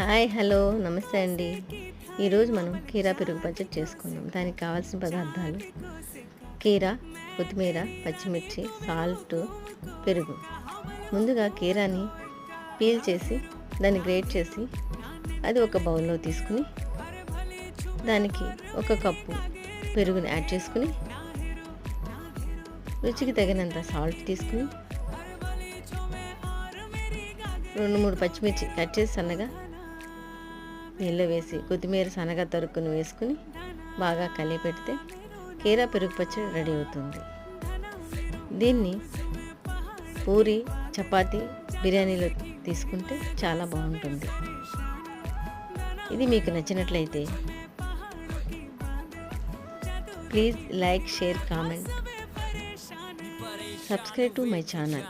Hi hello నమస్తే అండి. ఈరోజు మనం కీరా పెరుగు పచ్చడి చేసుకుందాం. దానికి కావాల్సిన పదార్థాలు: కీరా, కొత్తిమీర, పచ్చిమిర్చి, సాల్ట్, పెరుగు. ముందుగా కీరాని పీల్ చేసి దాన్ని గ్రేట్ చేసి అది ఒక బౌల్లో తీసుకుని దానికి ఒక కప్పు పెరుగుని యాడ్ చేసుకుని రుచికి తగినంత సాల్ట్ తీసుకుని 2-3 పచ్చిమిర్చి కట్ చేసి సన్నగా నీళ్ళు వేసి కొత్తిమీర సన్నగా తరుక్కుని వేసుకుని బాగా కలిపి పెడితే కీరా పెరుగు పచ్చడి రెడీ అవుతుంది. దీన్ని పూరి, చపాతి, బిర్యానీలో తీసుకుంటే చాలా బాగుంటుంది. ఇది మీకు నచ్చినట్లయితే please like, share, comment, subscribe to my channel.